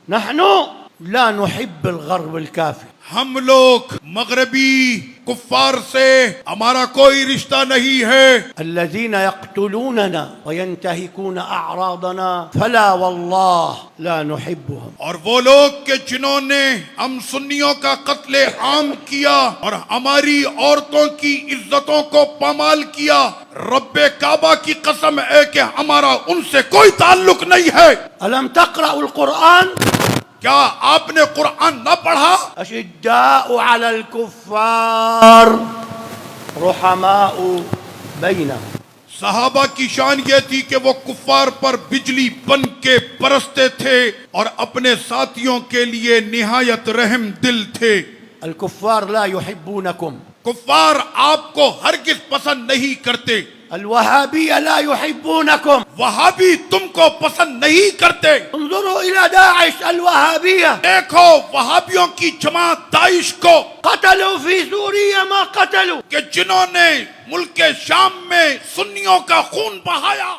نحن لا نحب الغرب الكافر. ہم لوگ مغربی کفار سے ہمارا کوئی رشتہ نہیں ہے. الذين يقتلوننا وينتهكون أعراضنا فلا والله لا نحبهم. اور وہ لوگ کہ جنہوں نے ہم سنیوں کا قتل عام کیا اور ہماری عورتوں کی عزتوں کو پامال کیا، رب کعبہ کی قسم ہے کہ ہمارا ان سے کوئی تعلق نہیں ہے. ألم تقرأوا القرآن؟ کیا آپ نے قرآن نہ پڑھا؟ أشداء على الكفار رحماء بينهم. صحابہ کی شان یہ تھی کہ وہ کفار پر بجلی بن کے برستے تھے اور اپنے ساتھیوں کے لیے نہایت رحم دل تھے. الكفار لا يحبونكم. کفار آپ کو ہرگز پسند نہیں کرتے. الوهابية لا يحبونكم. وہابی تم کو پسند نہیں کرتے. انظروا إلى داعش الوهابية. دیکھو وہابیوں کی جماعت داعش کو، قتلوا في سوريا ما قتلوا. کہ جنہوں نے ملک شام میں سنیوں کا خون بہایا.